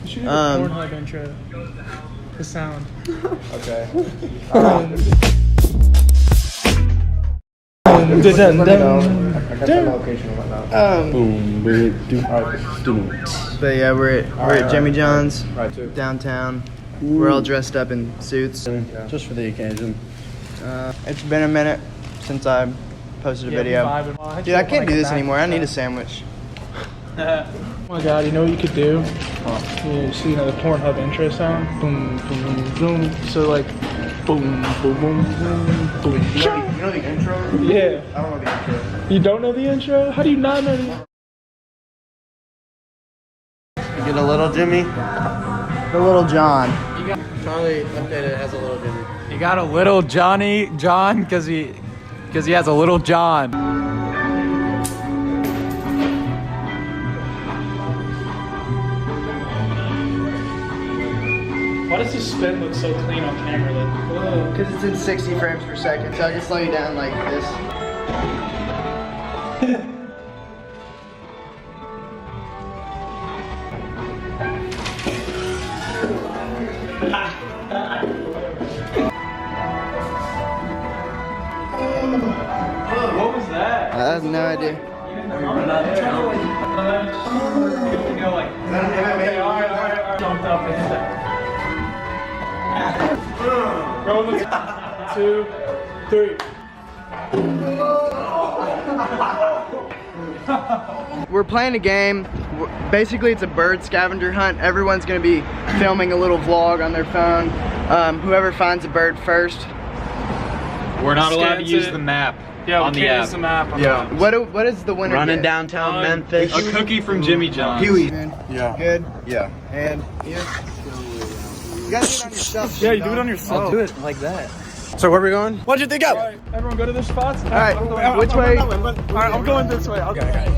You should do the Pornhub intro. The sound. Okay. Dun, I got dun. the location and whatnot. Boom, But yeah, we're at Jimmy John's Right, too. downtown. We're all dressed up in suits. just for the occasion. It's been a minute since I posted a video. Dude, I can't do this anymore. I need a sandwich. Oh my god, you know what you could do? Yeah, so you know the Pornhub intro sound? Boom, boom, boom. So like, boom, boom, boom, boom, boom. You know the intro? Yeah. I don't know the intro. You don't know the intro? How do you not know the Get a little Jimmy. The Little John. Charlie updated it as a little Jimmy. You got a little John, because he has a little John. Why does his spit look so clean on camera? Like, whoa. Because it's in 60 frames per second, so I can slow you down like this. What was that? I have no idea. Jumped up and roll it. 2, 3. We're playing a game. Basically, it's a bird scavenger hunt. Everyone's gonna be filming a little vlog on their phone. Whoever finds a bird first. We're not allowed to Scans use it. the map Yeah, on we the can't app. use the map. On Yeah. What is the winner? Running get? downtown Memphis. A cookie from Jimmy John's. Huey. Yeah. Good. Yeah. And you. You gotta do it on yourself. Yeah, you do it on yourself. I'll do it like that. So where are we going? What'd you think of? Alright, everyone go to their spots. All right, which way? Alright, I'm going this way. Okay.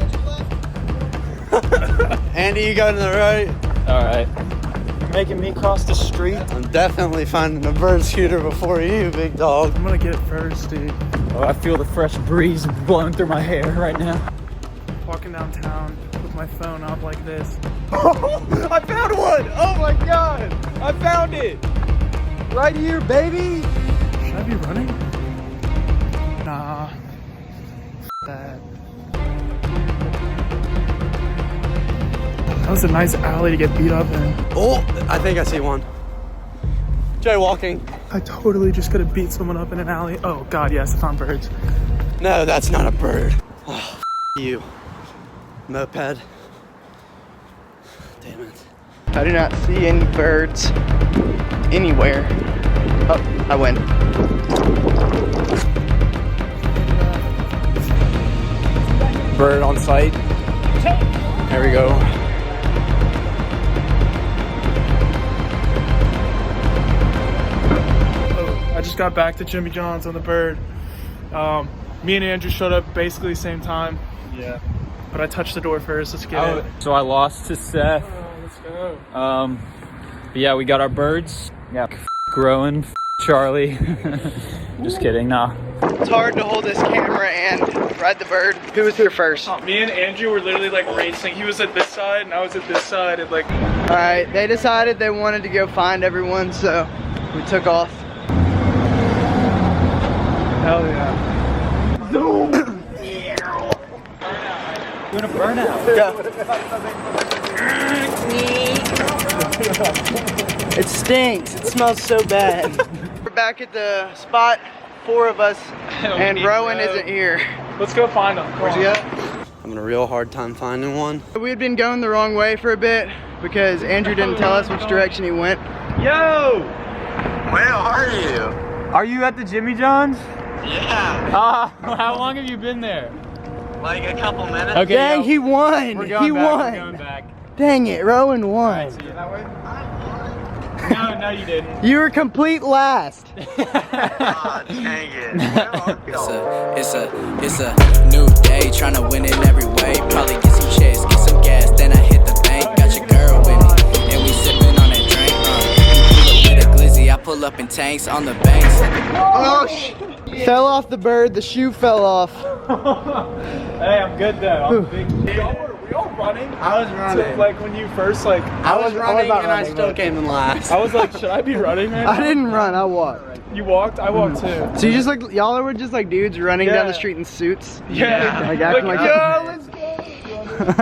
Andy, you go to the right. All right. Making me cross the street. I'm definitely finding a bird scooter before you, big dog. I'm gonna get it first, dude. Oh, I feel the fresh breeze blowing through my hair right now. Walking downtown with my phone up like this. I found one! Oh my god! I found it! Right here, baby! Should I be running? Nah. F that. That was a nice alley to get beat up in. Oh, I think I see one. Jaywalking. I totally just could have beat someone up in an alley. Oh god, yes, I found birds. No, that's not a bird. Oh, you. Moped. Damn it. I do not see any birds anywhere. Oh, I win. Bird on site. There we go. I just got back to Jimmy John's on the bird. Me and Andrew showed up basically same time. Yeah. But I touched the door first. Let's get it. So I lost to Seth. Let's go. But yeah, we got our birds. Yeah. Growing. Charlie. Just kidding. Nah. It's hard to hold this camera and ride the bird. Who was here first? All Me and Andrew were literally like racing. He was at this side and I was at this side. And like, right, they decided they wanted to go find everyone, so we took off. hell yeah. Zoom! Doing a burnout. It stinks. It smells so bad. We're back at the spot. 4 of us, and Rowan isn't here. Let's go find him. Where's he at? I'm having a real hard time finding one. We had been going the wrong way for a bit because Andrew didn't tell us which direction he went. Yo! Where are you? Are you at the Jimmy John's? Yeah, How long have you been there? like a couple minutes. Okay. Dang, yo, he won! we're going He back, won! We're going back. Dang it, Rowan won. See you that way? No, you didn't. You were complete last. Ah, dang it. It's a new day, tryna win in every way. Probably get some checks, get some gas, then I hit the bank. Got your girl with me, and we sippin' on that drink. You pull up with a glizzy, I pull up in tanks on the banks. Oh, fell off the bird, the shoe fell off. Hey, I'm good though. I'm big. Were y'all running? I was running. So, like when you first like. I was running and I still came in last. I was like, should I be running right now? I didn't run, I walked. You walked? I walked too. So you just like, y'all were just like dudes running down the Yeah. street in suits? Yeah. Like acting like yeah, let's go.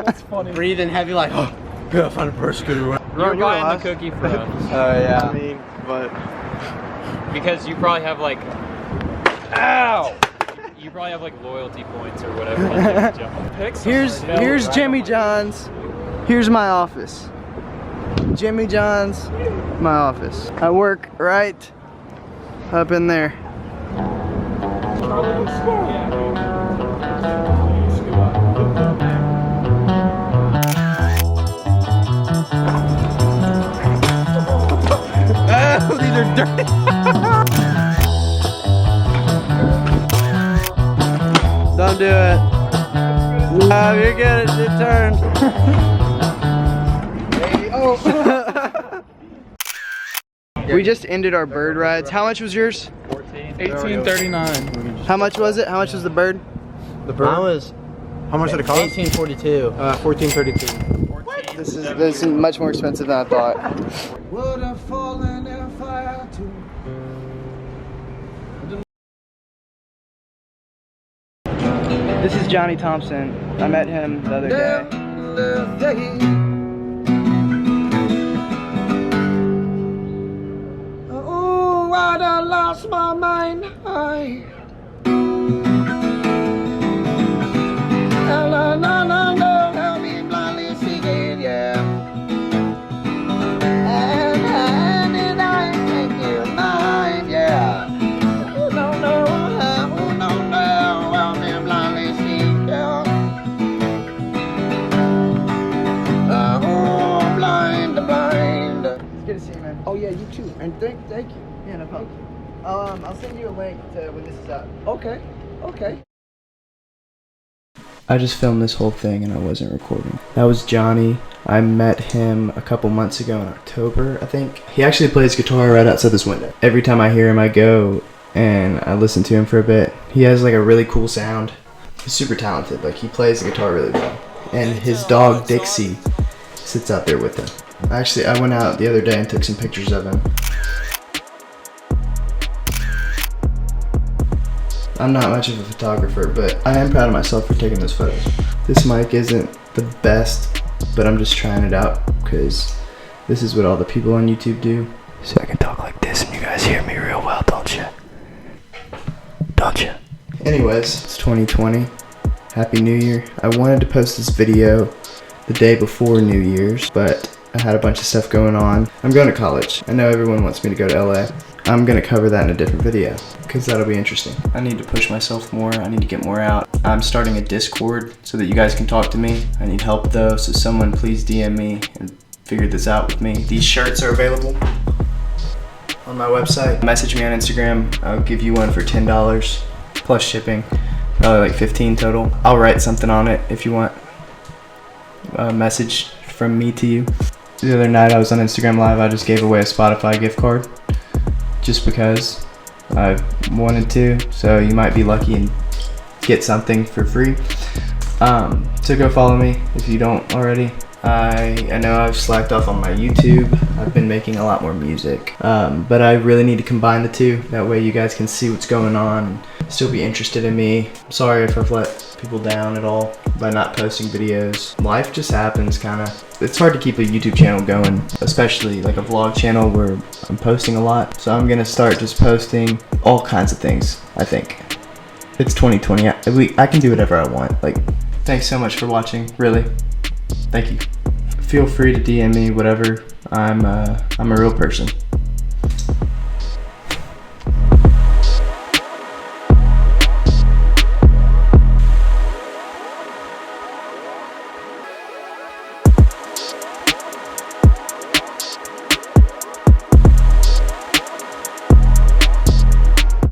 That's funny. Breathing heavy like, oh, gotta find a purse scooter. You're Ron, you're buying last. the cookie for us. Oh yeah. I mean, but Because you probably have like, ow! You probably have like loyalty points or whatever. Like, Jimmy John's. Pick here's somebody. here's Jimmy John's. Here's my office. Jimmy John's, my office. I work right up in there. Oh, these are dirty. Don't do it. No, you're good. It turned. We just ended our bird rides. How much was yours? 1839. How much was it? How much was the bird? The bird was. How much did it cost? 1842. 1432. This is much more expensive than I thought. Would have fallen if I had to. This is Johnny Thompson. I met him the other day. Oh, I done lost my mind. I've been blindly seeking, yeah. And I make you mine, yeah. Oh, no, I've been blindly seeking, yeah. Oh, blind. It's good to see you, man. Oh, yeah, you too. And thank you. Yeah, no problem. I'll send you a link to when this is up. Okay. I just filmed this whole thing and I wasn't recording. That was Johnny. I met him a couple months ago in October, I think. He actually plays guitar right outside this window. Every time I hear him, I go and I listen to him for a bit. He has like a really cool sound. He's super talented. Like he plays the guitar really well. And his dog Dixie sits out there with him. Actually, I went out the other day and took some pictures of him. I'm not much of a photographer, but I am proud of myself for taking those photos. This mic isn't the best, but I'm just trying it out because this is what all the people on YouTube do. So I can talk like this and you guys hear me real well, don't you? Don't you? Anyways, it's 2020. Happy New Year. I wanted to post this video the day before New Year's, but I had a bunch of stuff going on. I'm going to college. I know everyone wants me to go to LA. I'm gonna cover that in a different video because that'll be interesting. I need to push myself more. I need to get more out. I'm starting a Discord so that you guys can talk to me. I need help though, so someone please DM me and figure this out with me. These shirts are available on my website. Message me on Instagram. I'll give you one for $10 plus shipping. Probably like 15 total. I'll write something on it if you want a message from me to you. The other night I was on Instagram Live. I just gave away a Spotify gift card. Just because I wanted to, so you might be lucky and get something for free. So go follow me if you don't already. I know I've slacked off on my YouTube. I've been making a lot more music, but I really need to combine the two. That way you guys can see what's going on and still be interested in me. I'm sorry if I've let people down at all by not posting videos. Life just happens, kinda. It's hard to keep a YouTube channel going, especially like a vlog channel where I'm posting a lot. So I'm gonna start just posting all kinds of things, I think. It's 2020, I can do whatever I want. Like, thanks so much for watching, really. Thank you. Feel free to DM me, whatever. I'm a real person.